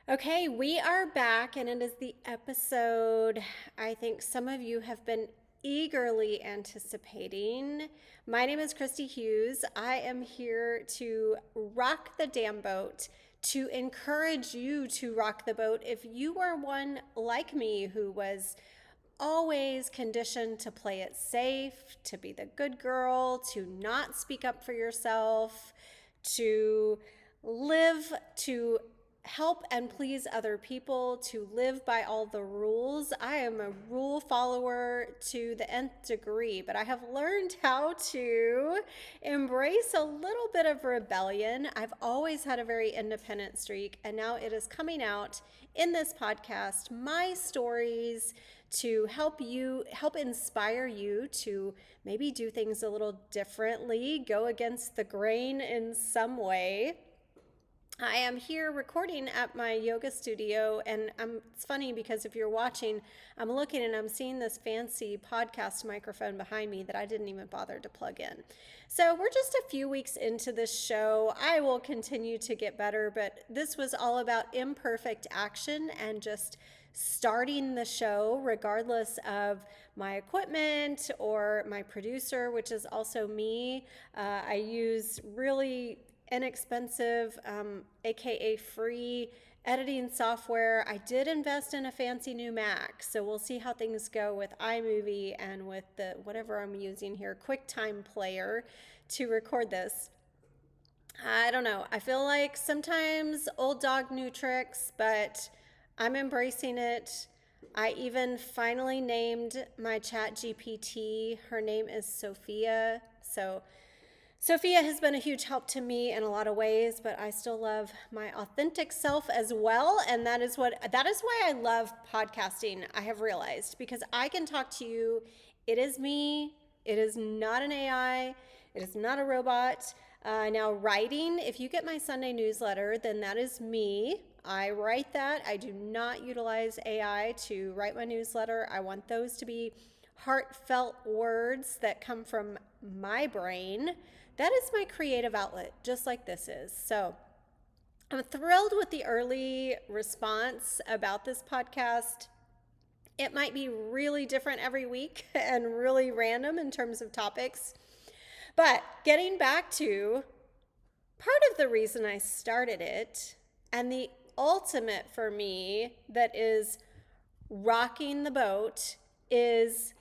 Okay, we are back, and it is the episode I think some of you have been eagerly anticipating. My name is Christy Hughes. I am here to rock the damn boat, to encourage you to rock the boat if you are one like me who was always conditioned to play it safe, to be the good girl, to not speak up for yourself, to live to help and please other people, to live by all the rules. I am a rule follower to the nth degree, but I have learned how to embrace a little bit of rebellion. I've always had a very independent streak, and now it is coming out in this podcast, my stories to help inspire you to maybe do things a little differently, go against the grain in some way. I am here recording at my yoga studio, and it's funny because if you're watching, I'm looking and I'm seeing this fancy podcast microphone behind me that I didn't even bother to plug in. So we're just a few weeks into this show. I will continue to get better, but this was all about imperfect action and just starting the show regardless of my equipment or my producer, which is also me. I use really inexpensive, aka free editing software. I did invest in a fancy new Mac, so we'll see how things go with iMovie and with the whatever I'm using here, QuickTime Player, to record this. I don't know. I feel like sometimes old dog, new tricks, but I'm embracing it. I even finally named my chat GPT. Her name is Sophia. So Sophia has been a huge help to me in a lot of ways, but I still love my authentic self as well, and that is why I love podcasting. I have realized, because I can talk to you. It is me. It is not an AI. It is not a robot. Now, writing, if you get my Sunday newsletter, then that is me. I write that. I do not utilize AI to write my newsletter. I want those to be heartfelt words that come from my brain. That is my creative outlet, just like this is. So I'm thrilled with the early response about this podcast. It might be really different every week and really random in terms of topics. But getting back to part of the reason I started it, and the ultimate for me that is rocking the boat, is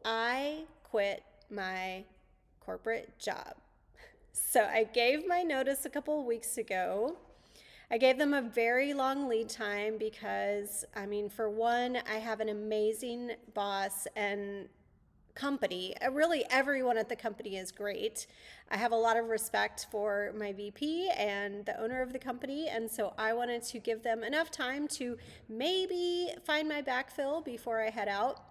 I quit my corporate job. So I gave my notice a couple of weeks ago. I gave them a very long lead time because, I mean, for one, I have an amazing boss and company. Really, everyone at the company is great. I have a lot of respect for my VP and the owner of the company, and so I wanted to give them enough time to maybe find my backfill before I head out.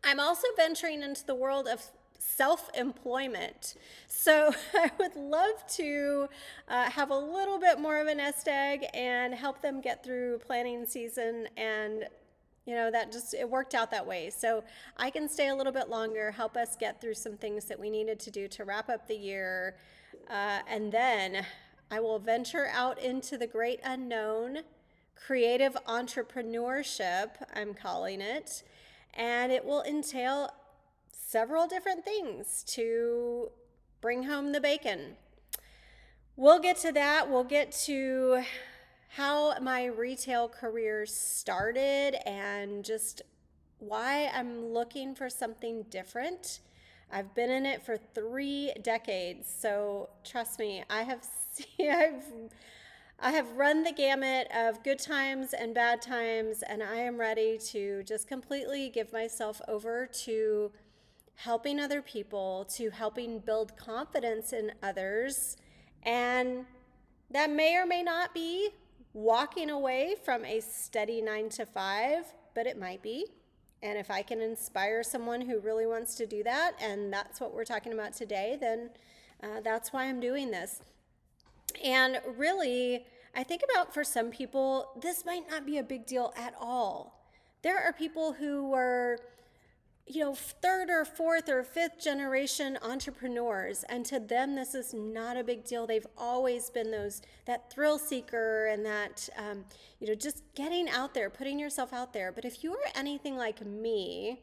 I'm also venturing into the world of self-employment. So I would love to have a little bit more of a nest egg and help them get through planning season, and that just, it worked out that way. So I can stay a little bit longer, help us get through some things that we needed to do to wrap up the year. And then I will venture out into the great unknown, creative entrepreneurship, I'm calling it. And it will entail several different things to bring home the bacon. We'll get to that. We'll get to how my retail career started and just why I'm looking for something different. I've been in it for 3 decades, so trust me, I have run the gamut of good times and bad times, and I am ready to just completely give myself over to helping other people, to helping build confidence in others. And that may or may not be walking away from a steady 9 to 5, but it might be. And if I can inspire someone who really wants to do that, and that's what we're talking about today, then that's why I'm doing this. And really, I think about, for some people, this might not be a big deal at all. There are people who were third or fourth or fifth generation entrepreneurs. And to them, this is not a big deal. They've always been that thrill seeker and that, just getting out there, putting yourself out there. But if you are anything like me,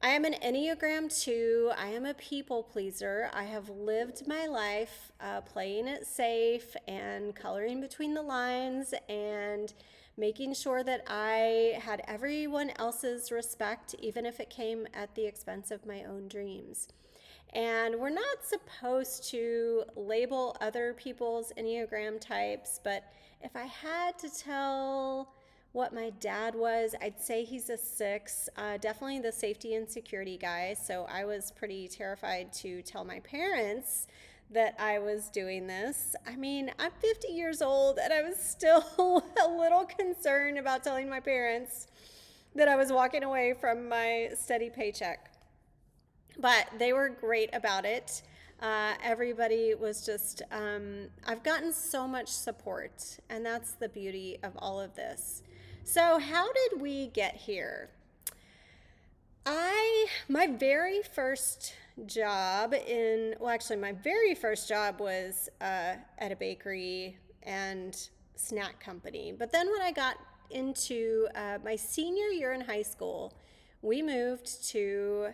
I am an Enneagram 2. I am a people pleaser. I have lived my life playing it safe and coloring between the lines and making sure that I had everyone else's respect, even if it came at the expense of my own dreams. And we're not supposed to label other people's Enneagram types, but if I had to tell what my dad was, I'd say he's a 6, definitely the safety and security guy. So I was pretty terrified to tell my parents that I was doing this. I mean, I'm 50 years old and I was still a little concerned about telling my parents that I was walking away from my steady paycheck. But they were great about it. Everybody was just, I've gotten so much support, and that's the beauty of all of this. So how did we get here? My very first job my very first job was at a bakery and snack company. But then when I got into my senior year in high school, we moved to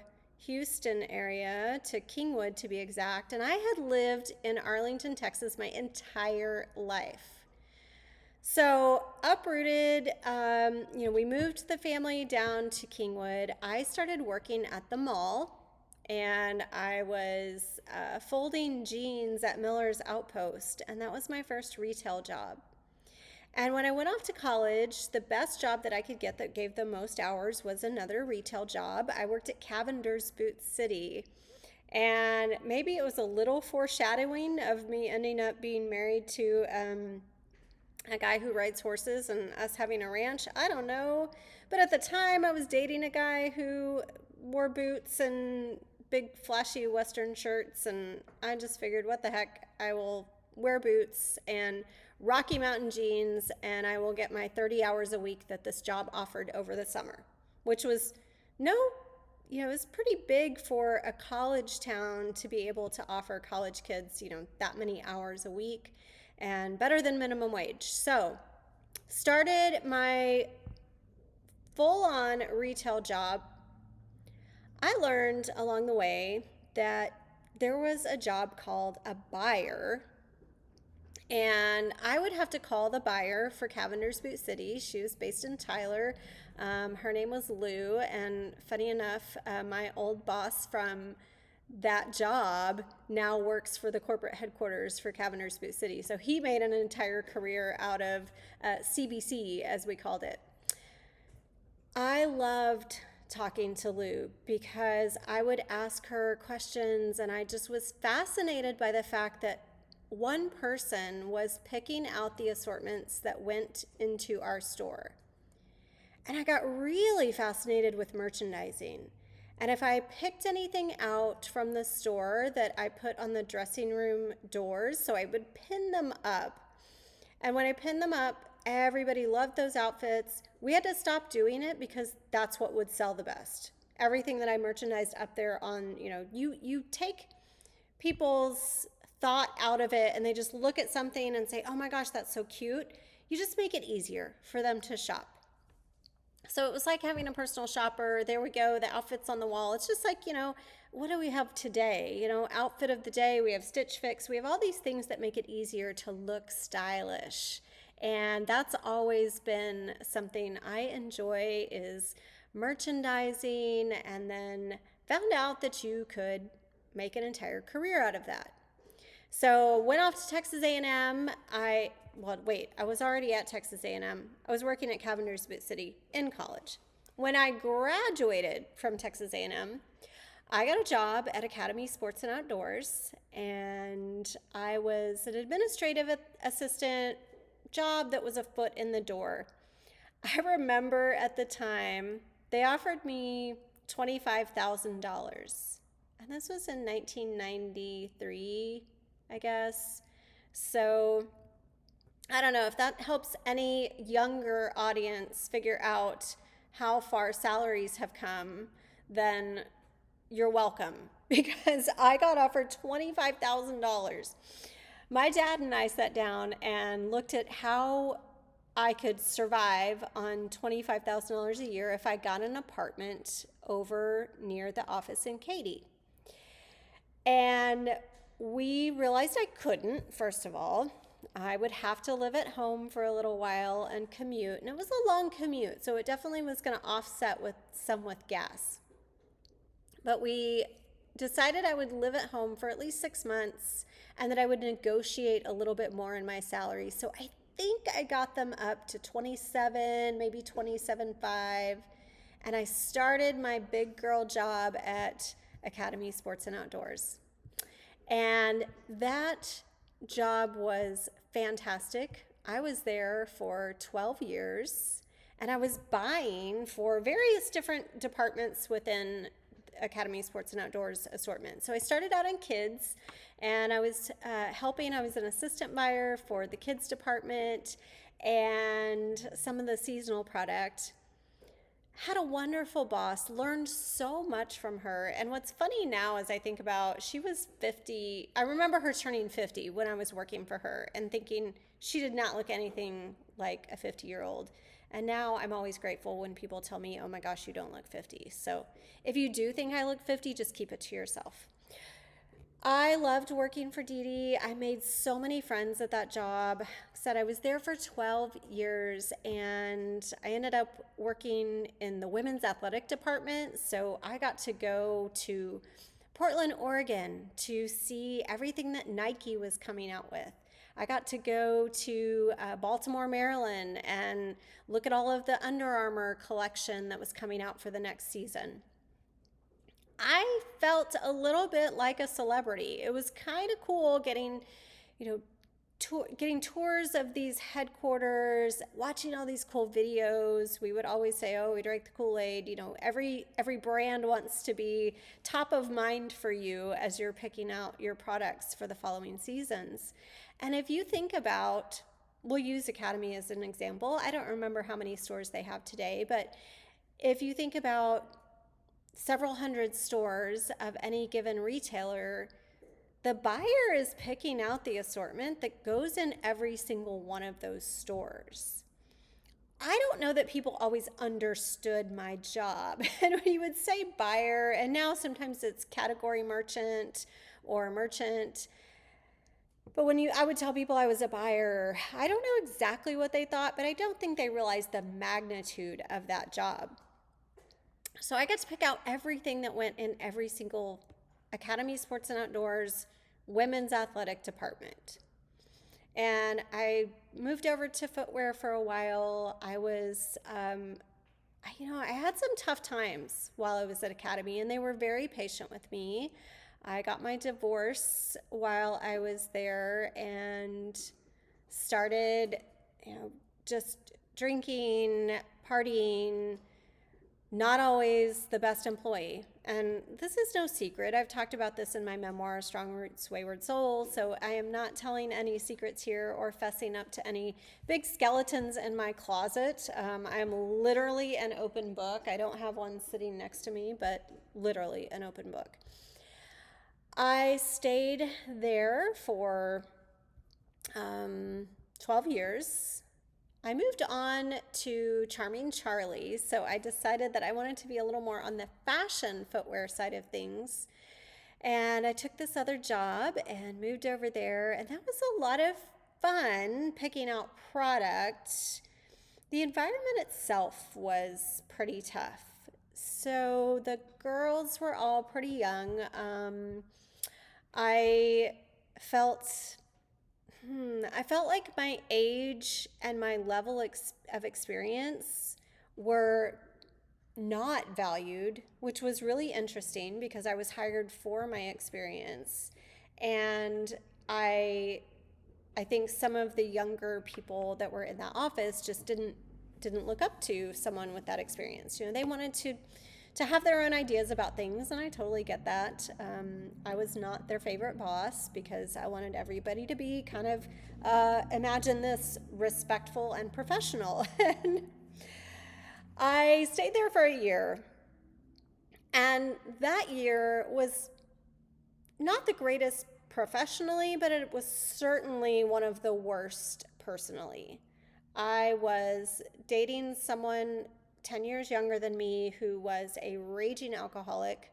Houston area, to Kingwood to be exact, and I had lived in Arlington, Texas my entire life. So uprooted, we moved the family down to Kingwood. I started working at the mall, and I was folding jeans at Miller's Outpost, and that was my first retail job. And when I went off to college, the best job that I could get that gave the most hours was another retail job. I worked at Cavender's Boot City. And maybe it was a little foreshadowing of me ending up being married to a guy who rides horses and us having a ranch. I don't know. But at the time, I was dating a guy who wore boots and big flashy Western shirts. And I just figured, what the heck, I will wear boots and Rocky Mountain jeans, and I will get my 30 hours a week that this job offered over the summer, which was it was pretty big for a college town to be able to offer college kids, that many hours a week, and better than minimum wage. So started my full-on retail job. I learned along the way that there was a job called a buyer. And I would have to call the buyer for Cavender's Boot City. She was based in Tyler. Her name was Lou. And funny enough, my old boss from that job now works for the corporate headquarters for Cavender's Boot City. So he made an entire career out of CBC, as we called it. I loved talking to Lou because I would ask her questions, and I just was fascinated by the fact that one person was picking out the assortments that went into our store. And I got really fascinated with merchandising. And if I picked anything out from the store that I put on the dressing room doors, so I would pin them up. And when I pinned them up, everybody loved those outfits. We had to stop doing it because that's what would sell the best. Everything that I merchandised up there on, you take people's thought out of it and they just look at something and say, oh my gosh, that's so cute. You just make it easier for them to shop. So it was like having a personal shopper. There we go, the outfits on the wall. It's just like, what do we have today? Outfit of the day, we have Stitch Fix. We have all these things that make it easier to look stylish. And that's always been something I enjoy, is merchandising, and then found out that you could make an entire career out of that. So went off to Texas A&M. I was already at Texas A&M. I was working at Cavender's Boot City in college. When I graduated from Texas A&M, I got a job at Academy Sports and Outdoors, and I was an administrative assistant job that was a foot in the door. I remember at the time they offered me $25,000, and this was in 1993, I guess. So I don't know if that helps any younger audience figure out how far salaries have come. then you're welcome because I got offered $25,000. My dad and I sat down and looked at how I could survive on $25,000 a year if I got an apartment over near the office in Katy. And we realized I couldn't, first of all. I would have to live at home for a little while and commute. And it was a long commute, so it definitely was going to offset with gas. But we decided I would live at home for at least 6 months and that I would negotiate a little bit more in my salary. So I think I got them up to 27, maybe 27.5. And I started my big girl job at Academy Sports and Outdoors. And that job was fantastic. I was there for 12 years and I was buying for various different departments within Academy Sports and Outdoors assortment. So I started out in kids and I was helping. I was an assistant buyer for the kids department and some of the seasonal product. Had a wonderful boss, learned so much from her. And what's funny now as I think about, she was 50. I remember her turning 50 when I was working for her and thinking she did not look anything like a 50-year-old. And now I'm always grateful when people tell me, oh my gosh, you don't look 50. So if you do think I look 50, just keep it to yourself. I loved working for Dee Dee. I made so many friends at that job. Said I was there for 12 years and I ended up working in the women's athletic department. So I got to go to Portland, Oregon to see everything that Nike was coming out with. I got to go to Baltimore, Maryland and look at all of the Under Armour collection that was coming out for the next season. I felt a little bit like a celebrity. It was kind of cool getting, getting tours of these headquarters, watching all these cool videos. We would always say, oh, we drank the Kool-Aid. Every brand wants to be top of mind for you as you're picking out your products for the following seasons. And if you think about, we'll use Academy as an example. I don't remember how many stores they have today, but if you think about several hundred stores of any given retailer, the buyer is picking out the assortment that goes in every single one of those stores. I don't know that people always understood my job. And when you would say buyer, and now sometimes it's category merchant or merchant, but I would tell people I was a buyer, I don't know exactly what they thought, but I don't think they realized the magnitude of that job. So I got to pick out everything that went in every single Academy Sports and Outdoors women's athletic department. And I moved over to footwear for a while. I was, I had some tough times while I was at Academy, and they were very patient with me. I got my divorce while I was there and started, just drinking, partying, not always the best employee. And this is no secret. I've talked about this in my memoir, Strong Roots, Wayward Soul. So I am not telling any secrets here or fessing up to any big skeletons in my closet. I'm literally an open book. I don't have one sitting next to me, but literally an open book. I stayed there for 12 years. I moved on to Charming Charlie, so I decided that I wanted to be a little more on the fashion footwear side of things. And I took this other job and moved over there, and that was a lot of fun picking out product. The environment itself was pretty tough. So the girls were all pretty young. I felt like my age and my level of experience were not valued, which was really interesting because I was hired for my experience. And I think some of the younger people that were in that office just didn't look up to someone with that experience. They wanted to have their own ideas about things, and I totally get that. I was not their favorite boss because I wanted everybody to be kind of, imagine this, respectful and professional. And I stayed there for a year, And that year was not the greatest professionally, but it was certainly one of the worst personally. I was dating someone 10 years younger than me who was a raging alcoholic.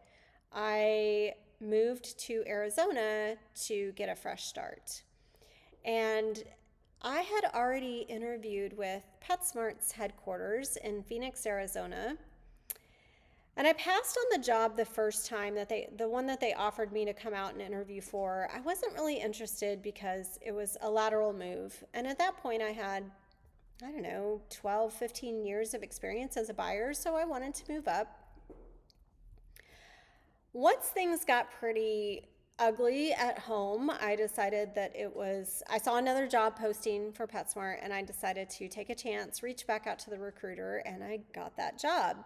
I moved to Arizona to get a fresh start. And I had already interviewed with PetSmart's headquarters in Phoenix, Arizona. And I passed on the job the first time the one that they offered me to come out and interview for. I wasn't really interested because it was a lateral move. And at that point, I had, I don't know, 12, 15 years of experience as a buyer. So I wanted to move up. Once things got pretty ugly at home, I decided that I saw another job posting for PetSmart and I decided to take a chance, reach back out to the recruiter, and I got that job.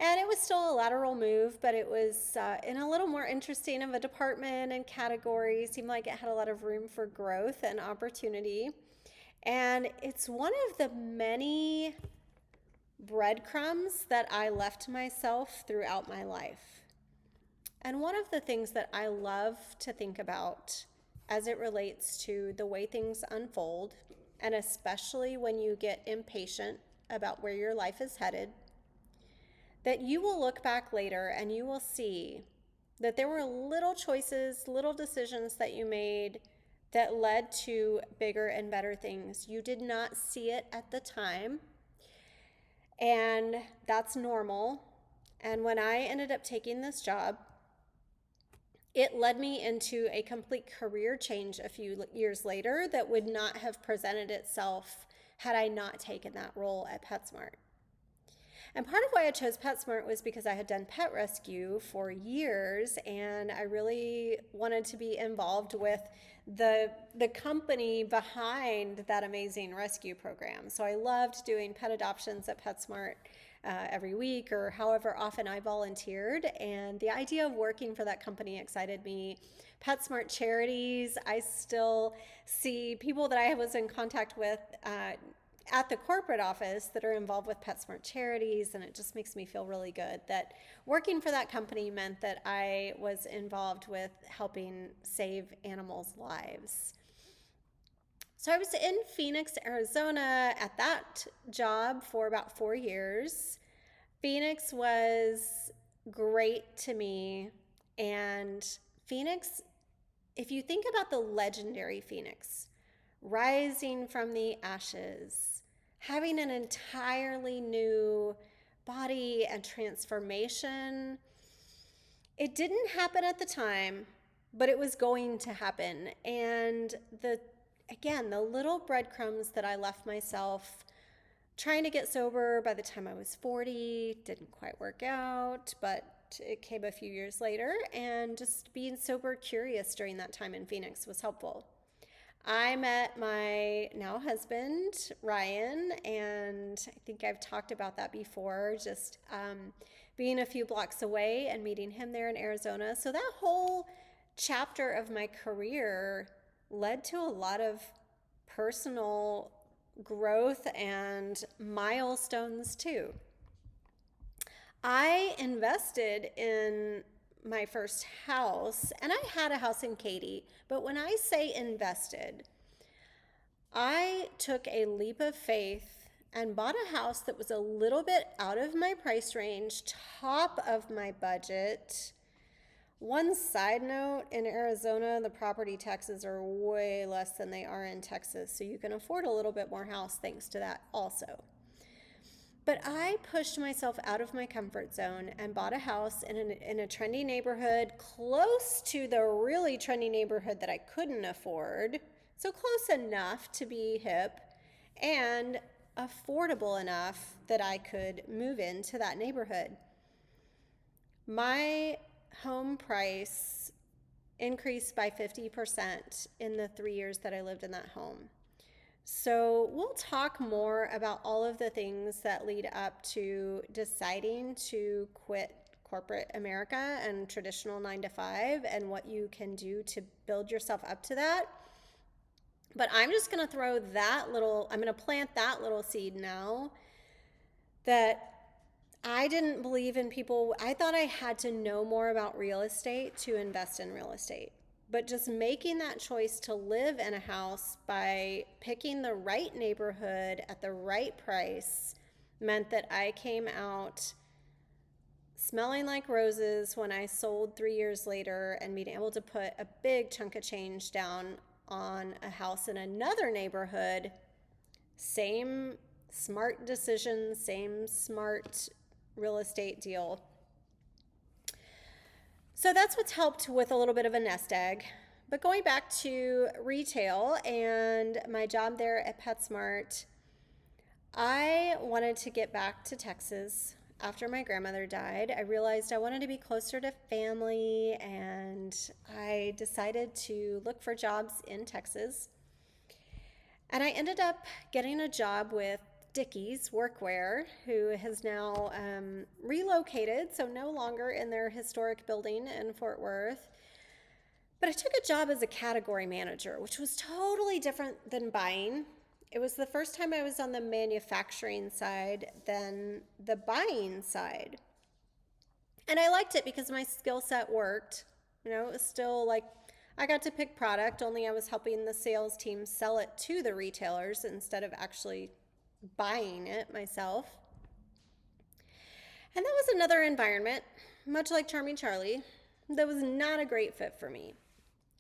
And it was still a lateral move, but it was in a little more interesting of a department and category. It seemed like it had a lot of room for growth and opportunity. And it's one of the many breadcrumbs that I left myself throughout my life. And one of the things that I love to think about as it relates to the way things unfold, and especially when you get impatient about where your life is headed, that you will look back later and you will see that there were little choices, little decisions that you made that led to bigger and better things. You did not see it at the time, and that's normal. And when I ended up taking this job, it led me into a complete career change a few years later that would not have presented itself had I not taken that role at PetSmart. And part of why I chose PetSmart was because I had done pet rescue for years and I really wanted to be involved with the company behind that amazing rescue program. So I loved doing pet adoptions at PetSmart every week or however often I volunteered. And the idea of working for that company excited me. PetSmart charities, I still see people that I was in contact with at the corporate office that are involved with PetSmart charities, and it just makes me feel really good that working for that company meant that I was involved with helping save animals' lives. So I was in Phoenix, Arizona at that job for about 4 years. Phoenix was great to me, and Phoenix, if you think about the legendary Phoenix, rising from the ashes, having an entirely new body and transformation. It didn't happen at the time, but it was going to happen. And the little breadcrumbs that I left myself trying to get sober by the time I was 40 didn't quite work out, but it came a few years later, and just being sober curious during that time in Phoenix was helpful. I met my now husband, Ryan, and I think I've talked about that before, just being a few blocks away and meeting him there in Arizona. So that whole chapter of my career led to a lot of personal growth and milestones too. I invested in my first house, and I had a house in Katy, but when I say invested, I took a leap of faith and bought a house that was a little bit out of my price range, top of my budget. One side note, in Arizona, the property taxes are way less than they are in Texas, so you can afford a little bit more house thanks to that also. But I pushed myself out of my comfort zone and bought a house in a trendy neighborhood, close to the really trendy neighborhood that I couldn't afford. So close enough to be hip and affordable enough that I could move into that neighborhood. My home price increased by 50% in the 3 years that I lived in that home. So we'll talk more about all of the things that lead up to deciding to quit corporate America and traditional 9 to 5 and what you can do to build yourself up to that. But I'm just going to I'm going to plant that little seed now that I didn't believe in people. I thought I had to know more about real estate to invest in real estate. But just making that choice to live in a house by picking the right neighborhood at the right price meant that I came out smelling like roses when I sold 3 years later and being able to put a big chunk of change down on a house in another neighborhood. Same smart decision, same smart real estate deal. So that's what's helped with a little bit of a nest egg. But going back to retail and my job there at PetSmart, I wanted to get back to Texas after my grandmother died. I realized I wanted to be closer to family, and I decided to look for jobs in Texas. And I ended up getting a job with Dickies Workwear, who has now relocated, so no longer in their historic building in Fort Worth. But I took a job as a category manager, which was totally different than buying. It was the first time I was on the manufacturing side than the buying side. And I liked it because my skill set worked. It was still like I got to pick product, only I was helping the sales team sell it to the retailers instead of actually buying it myself. And that was another environment, much like Charming Charlie, that was not a great fit for me.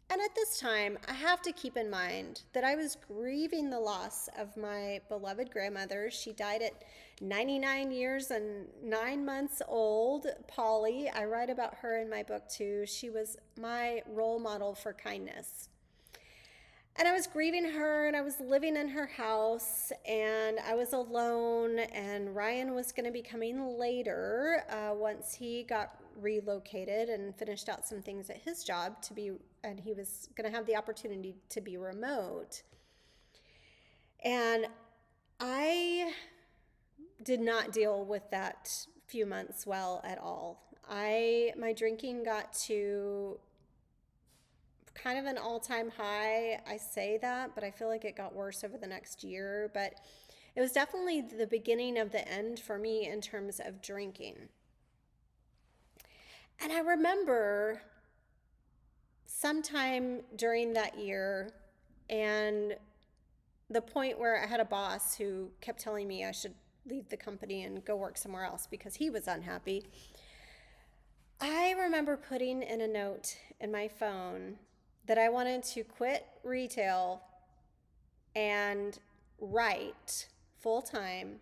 And at this time, I have to keep in mind that I was grieving the loss of my beloved grandmother. She died at 99 years and 9 months old. Polly, I write about her in my book too. She was my role model for kindness. And I was grieving her, and I was living in her house, and I was alone, and Ryan was going to be coming later once he got relocated and finished out some things at his job and he was going to have the opportunity to be remote. And I did not deal with that few months well at all. My drinking got to kind of an all-time high. I say that, but I feel like it got worse over the next year. But it was definitely the beginning of the end for me in terms of drinking. And I remember sometime during that year, and the point where I had a boss who kept telling me I should leave the company and go work somewhere else because he was unhappy. I remember putting in a note in my phone that I wanted to quit retail and write full time.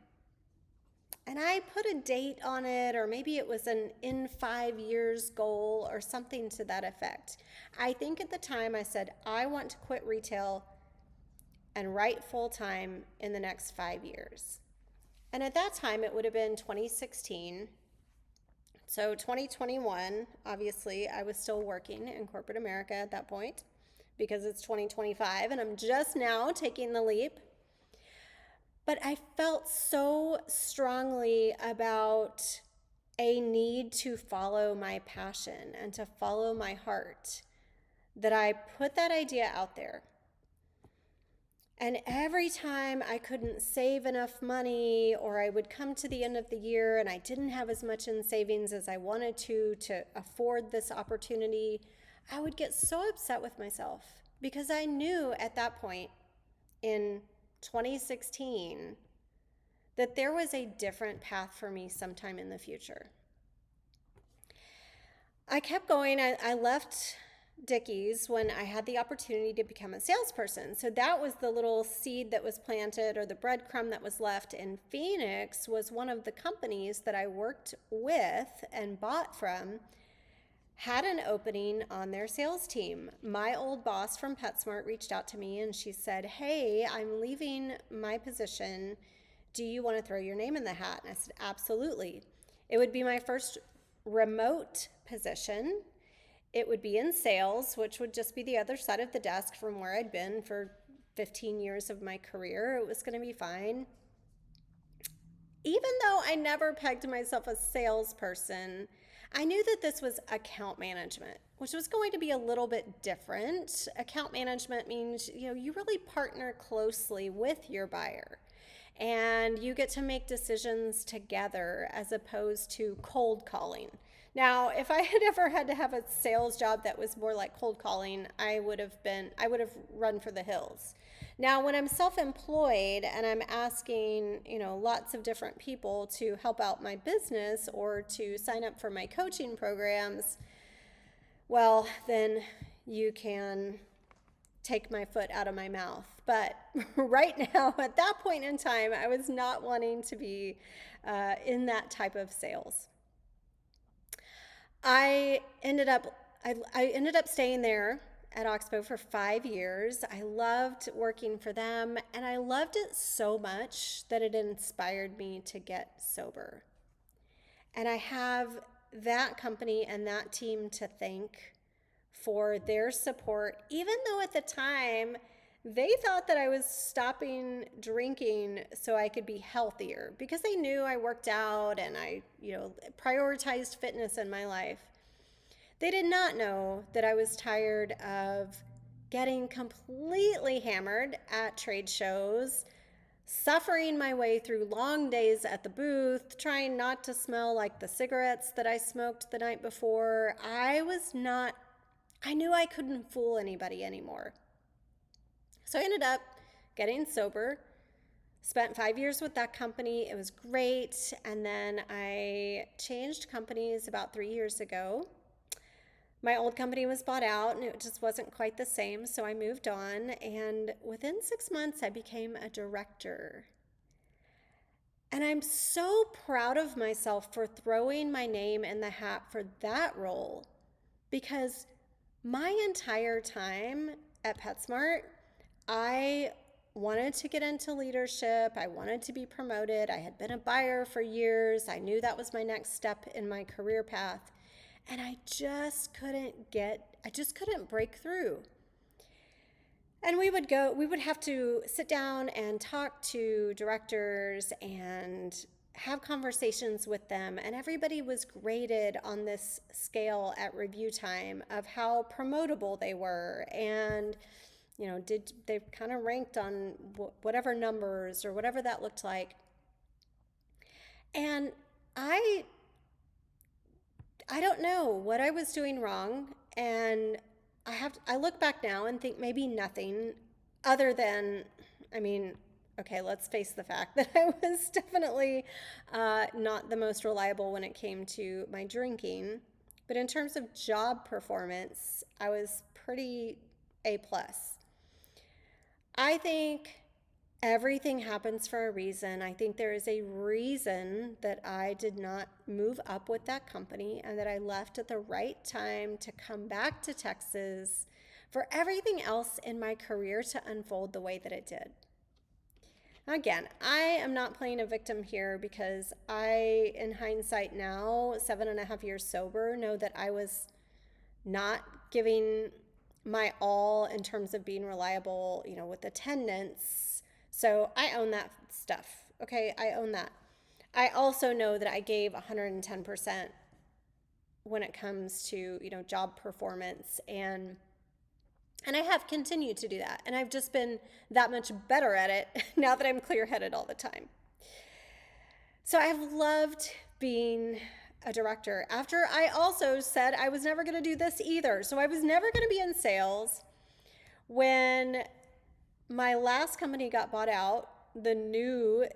And I put a date on it, or maybe it was an in 5 years goal or something to that effect. I think at the time I said, I want to quit retail and write full time in the next 5 years. And at that time, it would have been 2016. So 2021, obviously, I was still working in corporate America at that point because it's 2025 and I'm just now taking the leap. But I felt so strongly about a need to follow my passion and to follow my heart that I put that idea out there. And every time I couldn't save enough money, or I would come to the end of the year and I didn't have as much in savings as I wanted to afford this opportunity, I would get so upset with myself because I knew at that point in 2016 that there was a different path for me sometime in the future. I kept going. I left Dickies when I had the opportunity to become a salesperson. So that was the little seed that was planted, or the breadcrumb that was left. In Phoenix was one of the companies that I worked with and bought from, had an opening on their sales team. My old boss from PetSmart reached out to me and she said, hey, I'm leaving my position. Do you want to throw your name in the hat? And I said, absolutely. It would be my first remote position. It would be in sales, which would just be the other side of the desk from where I'd been for 15 years of my career. It was going to be fine. Even though I never pegged myself a salesperson, I knew that this was account management, which was going to be a little bit different. Account management means, you really partner closely with your buyer. and you get to make decisions together as opposed to cold calling. Now, if I had ever had to have a sales job that was more like cold calling, I would have run for the hills. Now, when I'm self-employed and I'm asking, lots of different people to help out my business or to sign up for my coaching programs, well, then you can take my foot out of my mouth. But right now, at that point in time, I was not wanting to be in that type of sales. I ended up staying there at Oxbow for 5 years. I loved working for them, and I loved it so much that it inspired me to get sober. And I have that company and that team to thank for their support, even though at the time they thought that I was stopping drinking so I could be healthier, because they knew I worked out and I, prioritized fitness in my life. They did not know that I was tired of getting completely hammered at trade shows, suffering my way through long days at the booth, trying not to smell like the cigarettes that I smoked the night before. I knew I couldn't fool anybody anymore. So I ended up getting sober, spent 5 years with that company. It was great. And then I changed companies about 3 years ago. My old company was bought out and it just wasn't quite the same. So I moved on. And within 6 months, I became a director. And I'm so proud of myself for throwing my name in the hat for that role, because my entire time at PetSmart, I wanted to get into leadership. I wanted to be promoted. I had been a buyer for years. I knew that was my next step in my career path. And I just couldn't break through. And we would have to sit down and talk to directors and have conversations with them. And everybody was graded on this scale at review time of how promotable they were. And, they kind of ranked on whatever numbers or whatever that looked like. And I don't know what I was doing wrong. And I look back now and think maybe nothing other than, okay, let's face the fact that I was definitely not the most reliable when it came to my drinking. But in terms of job performance, I was pretty A+. I think everything happens for a reason. I think there is a reason that I did not move up with that company and that I left at the right time to come back to Texas for everything else in my career to unfold the way that it did. Again, I am not playing a victim here, because I, in hindsight now, 7.5 years sober, know that I was not giving my all in terms of being reliable, with attendance. So I own that stuff. Okay, I own that. I also know that I gave 110% when it comes to, job performance, and I have continued to do that. And I've just been that much better at it now that I'm clear-headed all the time. So I've loved being a director, after I also said I was never going to do this either. So I was never going to be in sales. When my last company got bought out, the new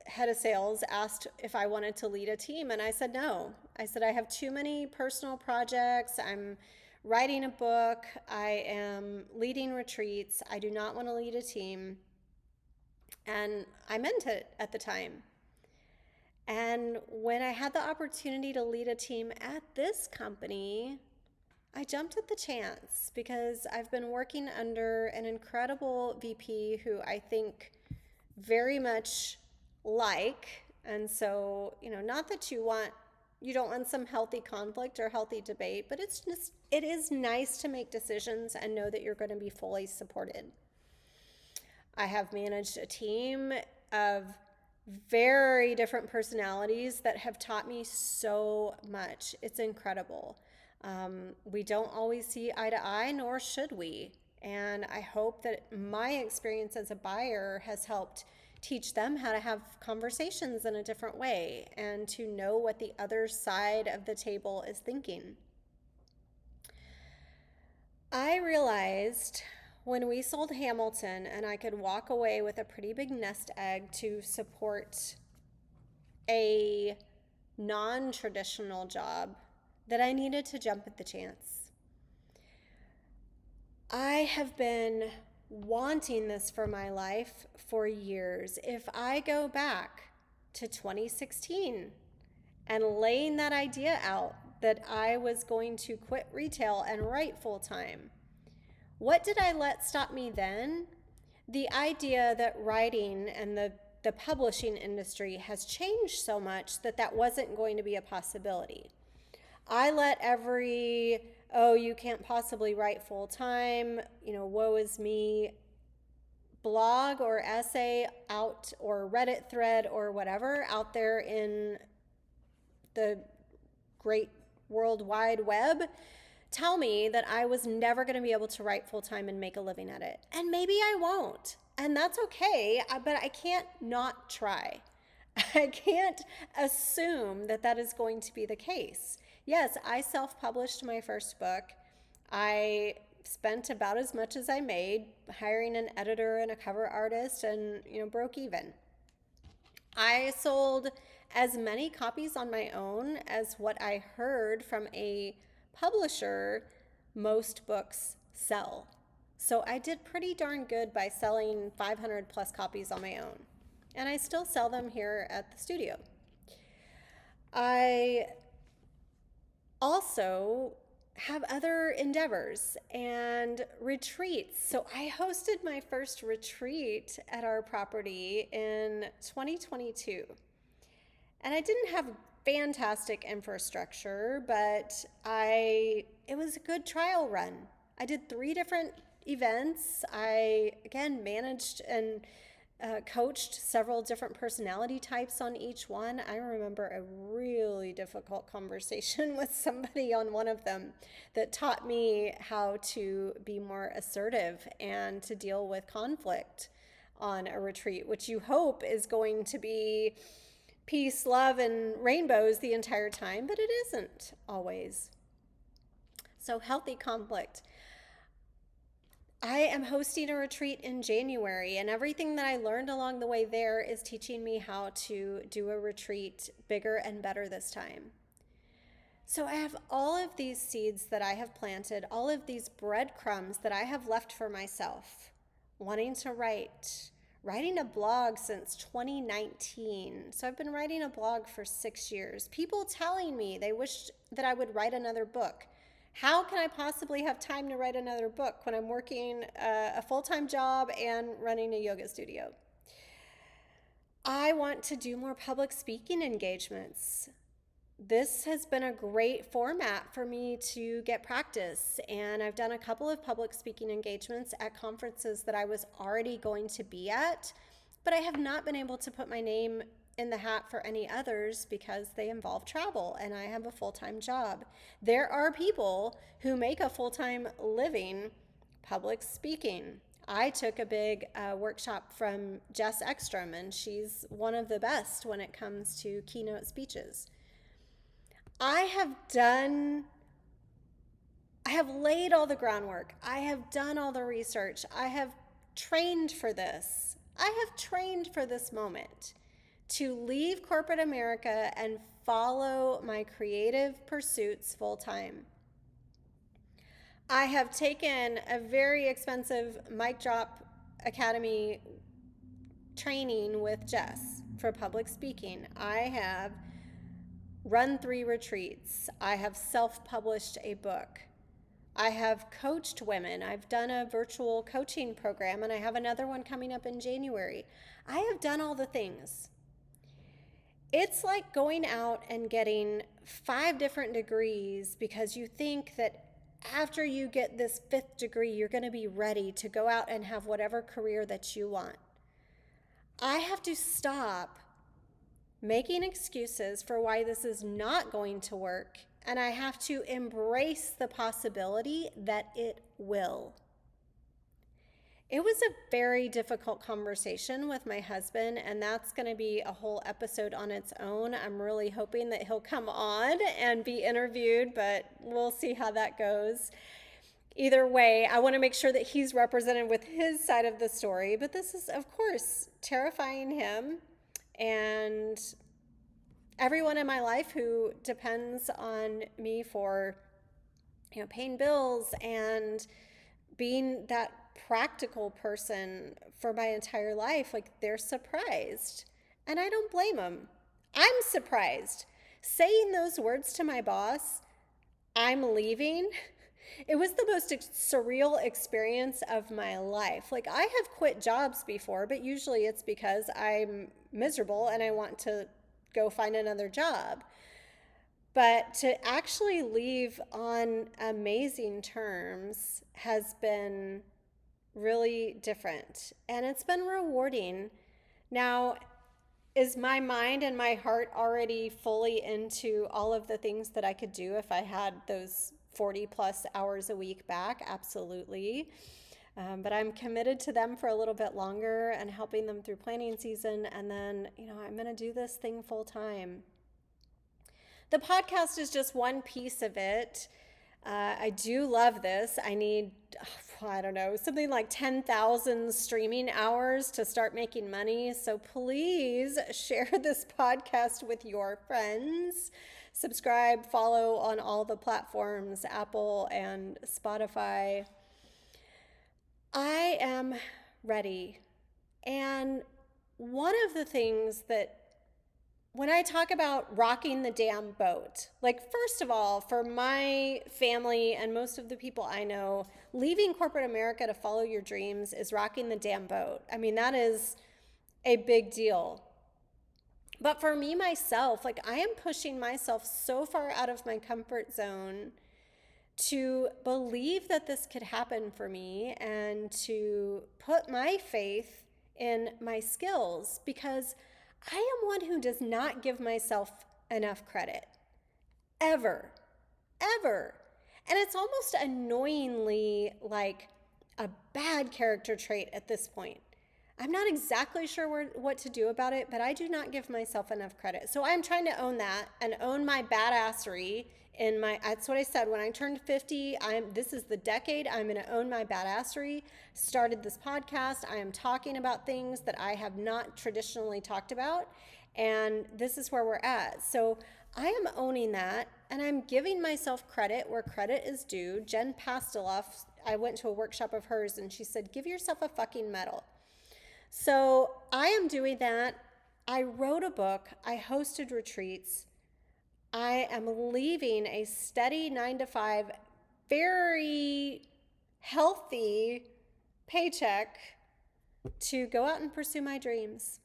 head of sales asked if I wanted to lead a team, and I said no. I said I have too many personal projects. I'm writing a book. I am leading retreats. I do not want to lead a team. And I meant it at the time. And when I had the opportunity to lead a team at this company, I jumped at the chance, because I've been working under an incredible VP who I think very much like. And so, not that you don't want some healthy conflict or healthy debate, but it is nice to make decisions and know that you're going to be fully supported. I have managed a team of very different personalities that have taught me so much. It's incredible. We don't always see eye to eye, nor should we. And I hope that my experience as a buyer has helped teach them how to have conversations in a different way and to know what the other side of the table is thinking. I realized when we sold Hamilton and I could walk away with a pretty big nest egg to support a non-traditional job that I needed to jump at the chance. I have been wanting this for my life for years. If I go back to 2016 and laying that idea out that I was going to quit retail and write full time, what did I let stop me then? The idea that writing and the publishing industry has changed so much that that wasn't going to be a possibility. I let every, oh, you can't possibly write full time, woe is me, blog or essay out, or Reddit thread or whatever out there in the great World Wide Web tell me that I was never going to be able to write full time and make a living at it. And maybe I won't. And that's okay, but I can't not try. I can't assume that that is going to be the case. Yes, I self-published my first book. I spent about as much as I made hiring an editor and a cover artist and, broke even. I sold as many copies on my own as what I heard from a publisher most books sell. So I did pretty darn good by selling 500 plus copies on my own. And I still sell them here at the studio. I also have other endeavors and retreats. So I hosted my first retreat at our property in 2022. And I didn't have fantastic infrastructure, but it was a good trial run. I did 3 different events. I, again, managed and coached several different personality types on each one. I remember a really difficult conversation with somebody on one of them that taught me how to be more assertive and to deal with conflict on a retreat, which you hope is going to be peace, love, and rainbows the entire time, but it isn't always. So healthy conflict. I am hosting a retreat in January, and everything that I learned along the way there is teaching me how to do a retreat bigger and better this time. So I have all of these seeds that I have planted, all of these breadcrumbs that I have left for myself, wanting to writing a blog since 2019. So I've been writing a blog for 6 years. People telling me they wished that I would write another book. How can I possibly have time to write another book when I'm working a full-time job and running a yoga studio? I want to do more public speaking engagements. This has been a great format for me to get practice, and I've done a couple of public speaking engagements at conferences that I was already going to be at, but I have not been able to put my name in the hat for any others because they involve travel and I have a full-time job. There are people who make a full-time living public speaking. I took a big workshop from Jess Ekstrom, and she's one of the best when it comes to keynote speeches. I have laid all the groundwork. I have done all the research. I have trained for this. I have trained for this moment to leave corporate America and follow my creative pursuits full time. I have taken a very expensive mic drop academy training with Jess for public speaking. I have run 3 retreats. I have self-published a book. I have coached women. I've done a virtual coaching program, and I have another one coming up in January. I have done all the things. It's like going out and getting 5 different degrees because you think that after you get this 5th degree, you're going to be ready to go out and have whatever career that you want. I have to stop making excuses for why this is not going to work, and I have to embrace the possibility that it will. It was a very difficult conversation with my husband, and that's going to be a whole episode on its own. I'm really hoping that he'll come on and be interviewed, but we'll see how that goes. Either way, I want to make sure that he's represented with his side of the story, but this is, of course, terrifying him and everyone in my life who depends on me for, paying bills and being that practical person for my entire life. Like, they're surprised, and I don't blame them. I'm surprised. Saying those words to my boss, I'm leaving, it was the most surreal experience of my life. Like, I have quit jobs before, but usually it's because I'm miserable and I want to go find another job. But to actually leave on amazing terms has been really different, and it's been rewarding. Now, is my mind and my heart already fully into all of the things that I could do if I had those 40 plus hours a week back? Absolutely. But I'm committed to them for a little bit longer and helping them through planning season. And then, I'm going to do this thing full time. The podcast is just one piece of it. I do love this. I need, I don't know, something like 10,000 streaming hours to start making money. So please share this podcast with your friends. Subscribe, follow on all the platforms, Apple and Spotify. I am ready. And one of the things that when I talk about rocking the damn boat, like, first of all, for my family and most of the people I know, leaving corporate America to follow your dreams is rocking the damn boat. I mean, that is a big deal. But for me, myself, like, I am pushing myself so far out of my comfort zone to believe that this could happen for me and to put my faith in my skills, because I am one who does not give myself enough credit. Ever. Ever. And it's almost annoyingly like a bad character trait at this point. I'm not exactly sure what to do about it, but I do not give myself enough credit. So I'm trying to own that and own my badassery that's what I said when I turned 50. This is the decade I'm going to own my badassery. Started this podcast. I am talking about things that I have not traditionally talked about, and this is where we're at. So I am owning that, and I'm giving myself credit where credit is due. Jen Pasteloff, I went to a workshop of hers, and she said, give yourself a fucking medal. So I am doing that. I wrote a book. I hosted retreats. I am leaving a steady 9 to 5, very healthy paycheck to go out and pursue my dreams.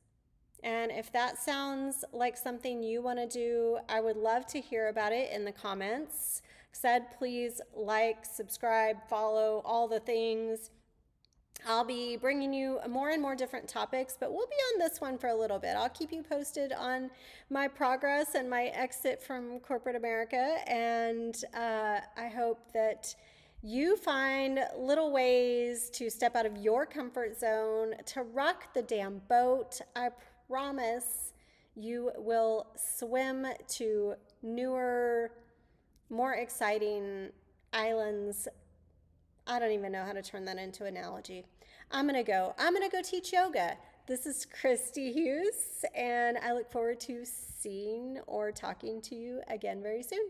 And if that sounds like something you want to do, I would love to hear about it in the comments. Said, please like, subscribe, follow, all the things. I'll be bringing you more and more different topics, but we'll be on this one for a little bit. I'll keep you posted on my progress and my exit from corporate America, and I hope that you find little ways to step out of your comfort zone, to rock the damn boat. I promise you will swim to newer, more exciting islands. I don't even know how to turn that into an analogy. I'm gonna go teach yoga. This is Christy Hughes, and I look forward to seeing or talking to you again very soon.